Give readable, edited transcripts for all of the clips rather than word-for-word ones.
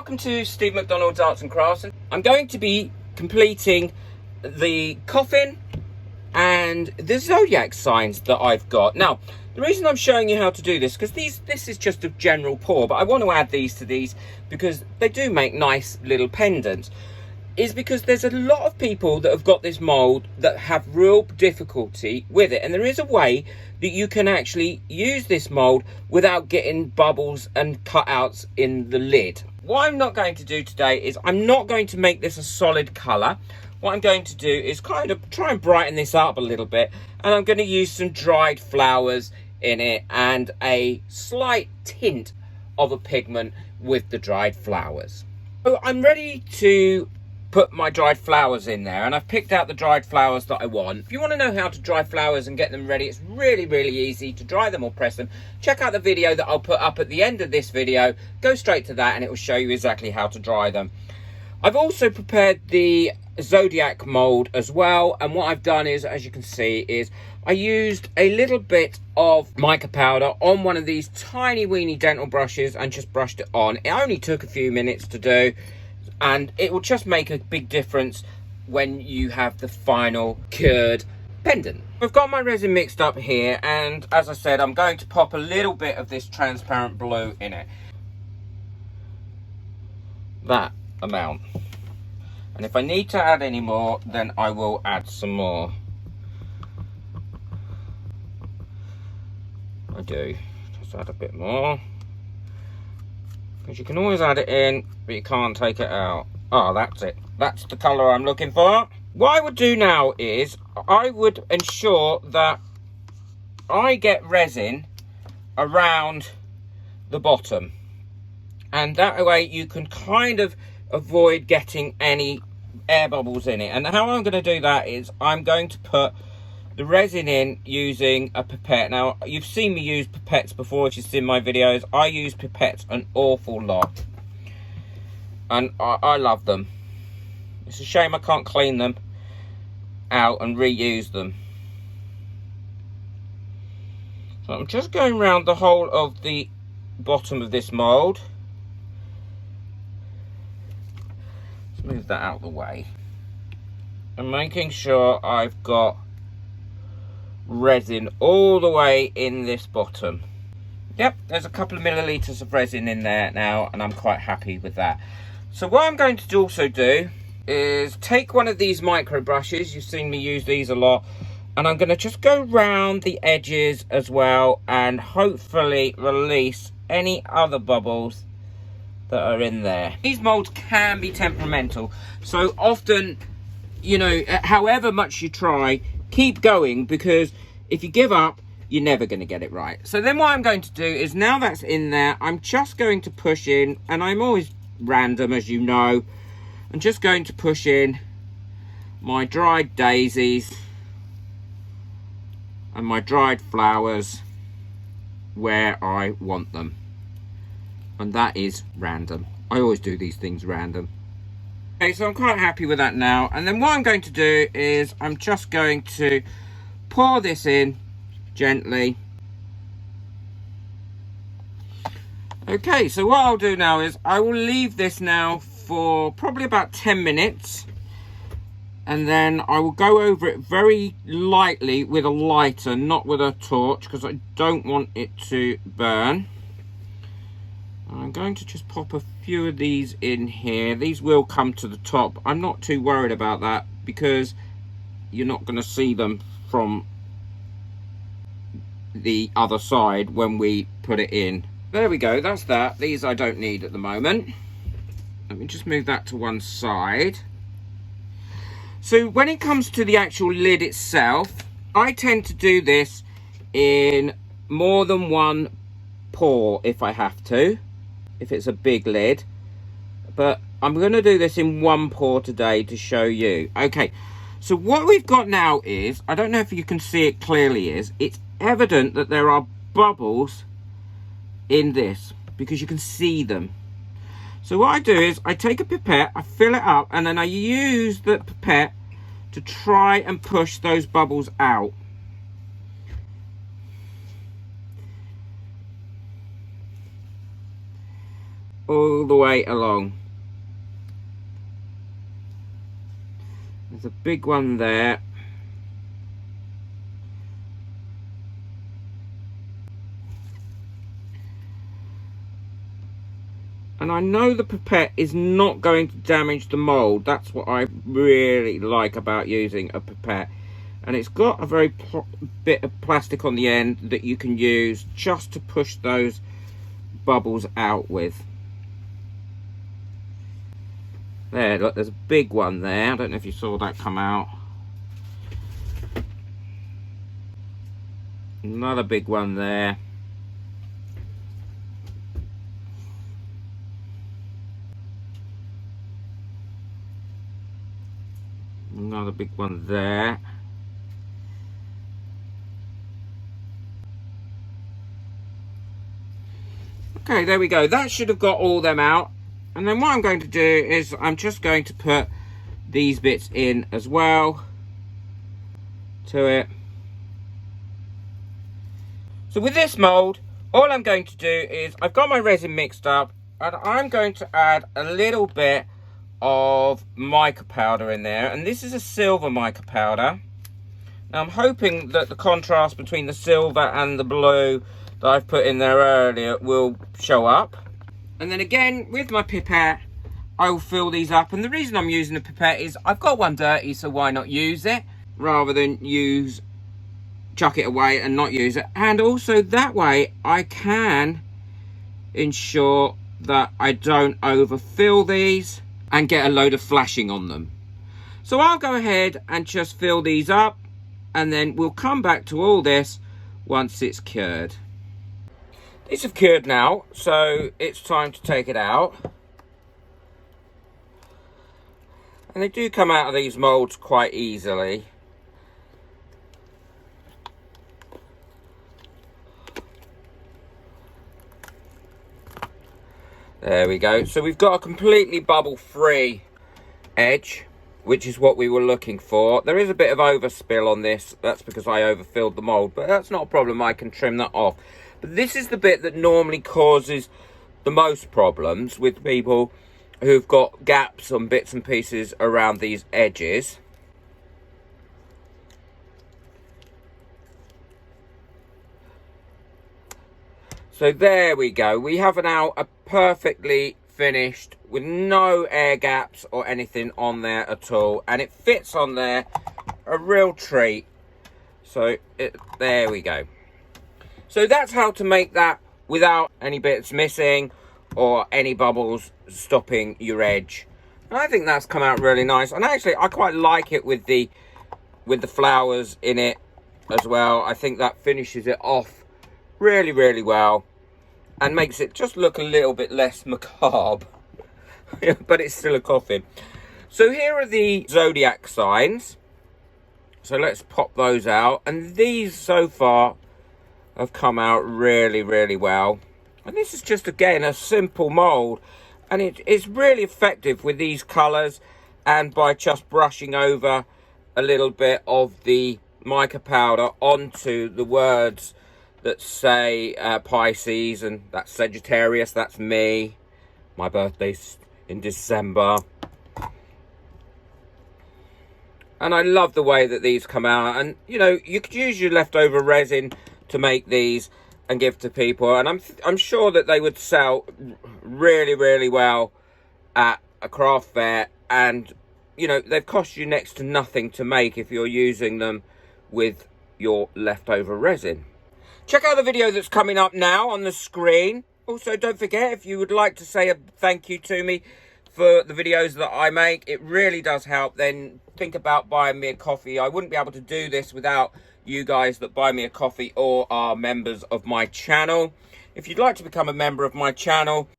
welcome to Steve McDonald's Arts and Crafts. I'm going to be completing the coffin and the zodiac signs that I've got. Now, the reason I'm showing you how to do this, because this is just a general pour, but I want to add these to these because they do make nice little pendants, is because there's a lot of people that have got this mould that have real difficulty with it. And there is a way that you can actually use this mould without getting bubbles and cutouts in the lid. What I'm not going to do today is I'm not going to make this a solid colour. What I'm going to do is kind of try and brighten this up a little bit. And I'm going to use some dried flowers in it and a slight tint of a pigment with the dried flowers. So I'm ready to put my dried flowers in there, and I've picked out the dried flowers that I want. If you want to know how to dry flowers and get them ready, it's really easy to dry them or press them. Check out the video that I'll put up at the end of this video. Go straight to that and it will show you exactly how to dry them. I've also prepared the zodiac mold as well, and what I've done is, as you can see, is I used a little bit of mica powder on one of these tiny weeny dental brushes and just brushed it on. It only took a few minutes to do, and it will just make a big difference when you have the final cured pendant. I've got my resin mixed up here, and as I said, I'm going to pop a little bit of this transparent blue in it. That amount. And if I need to add any more, then I will add some more. I do. Just add a bit more. Because you can always add it in, but you can't take it out. Oh, that's it. That's the colour I'm looking for. What I would do now is I would ensure that I get resin around the bottom. And that way you can kind of avoid getting any air bubbles in it. And how I'm going to do that is I'm going to put the resin in using a pipette. Now, you've seen me use pipettes before if you've seen my videos. I use pipettes an awful lot, and I love them. It's a shame I can't clean them out and reuse them. So I'm just going around the whole of the bottom of this mould. Let's move that out of the way. And making sure I've got resin all the way in this bottom. Yep, there's a couple of millilitres of resin in there now, and I'm quite happy with that. So what I'm going to also do is take one of these micro brushes. You've seen me use these a lot, and I'm going to just go round the edges as well and hopefully release any other bubbles that are in there. These molds can be temperamental, so often, you know, however much you try, keep going, because if you give up, you're never going to get it right. So then what I'm going to do is, now that's in there, I'm just going to push in, and I'm always random, as you know. I'm just going to push in my dried daisies and my dried flowers where I want them. And that is random. I always do these things random. Okay, so I'm quite happy with that now. And then what I'm going to do is I'm just going to pour this in gently. Okay, so what I'll do now is I will leave this now for probably about 10 minutes. And then I will go over it very lightly with a lighter, not with a torch, because I don't want it to burn. I'm going to just pop a few of these in here. These will come to the top. I'm not too worried about that because you're not going to see them from the other side when we put it in. There we go, that's that. These I don't need at the moment. Let me just move that to one side. So when it comes to the actual lid itself, I tend to do this in more than one pour if I have to, if it's a big lid, but I'm going to do this in one pour today to show you. Okay, so what we've got now is, I don't know if you can see it clearly, it's evident that there are bubbles in this because you can see them. So what I do is I take a pipette, I fill it up, and then I use the pipette to try and push those bubbles out. all the way along. There's a big one there. And I know the pipette is not going to damage the mold. That's what I really like about using a pipette. And it's got a very bit of plastic on the end that you can use just to push those bubbles out with. There, look, there's a big one there. I don't know if you saw that come out. Another big one there. Another big one there. Okay, there we go. That should have got all them out. And then what I'm going to do is I'm just going to put these bits in as well to it. So with this mold, all I'm going to do is I've got my resin mixed up, and I'm going to add a little bit of mica powder in there, and this is a silver mica powder. Now I'm hoping that the contrast between the silver and the blue that I've put in there earlier will show up. And then again with my pipette I will fill these up, and the reason I'm using the pipette is I've got one dirty, so why not use it rather than chuck it away and not use it. And also that way I can ensure that I don't overfill these and get a load of flashing on them. So I'll go ahead and just fill these up, and then we'll come back to all this once it's cured. These have cured now, so it's time to take it out. And they do come out of these molds quite easily. There we go. So we've got a completely bubble-free edge, which is what we were looking for. There is a bit of overspill on this. That's because I overfilled the mold, but that's not a problem. I can trim that off. But this is the bit that normally causes the most problems with people who've got gaps on bits and pieces around these edges. So there we go. We have now a perfectly finished with no air gaps or anything on there at all, and it fits on there a real treat. So there we go. So that's how to make that without any bits missing or any bubbles stopping your edge. And I think that's come out really nice, and actually I quite like it with the flowers in it as well. I think that finishes it off really, really well and makes it just look a little bit less macabre. But it's still a coffin. So here are the zodiac signs. So let's pop those out. And these so far have come out really, really well. And this is just, again, a simple mold. And it's really effective with these colours, and by just brushing over a little bit of the mica powder onto the words that say Pisces, and that's Sagittarius, that's me. My birthday's in December. And I love the way that these come out. And, you know, you could use your leftover resin to make these and give to people. And I'm sure that they would sell really, really well at a craft fair. And, you know, they've cost you next to nothing to make if you're using them with your leftover resin. Check out the video that's coming up now on the screen. Also, don't forget, if you would like to say a thank you to me for the videos that I make, it really does help, then think about buying me a coffee. I wouldn't be able to do this without you guys that buy me a coffee or are members of my channel. If you'd like to become a member of my channel,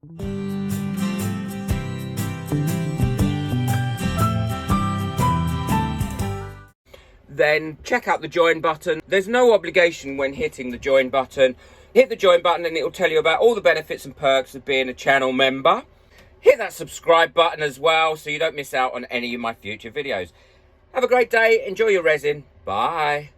then check out the join button. There's no obligation when hitting the join button. Hit the join button and it will tell you about all the benefits and perks of being a channel member. Hit that subscribe button as well so you don't miss out on any of my future videos. Have a great day. Enjoy your resin. Bye.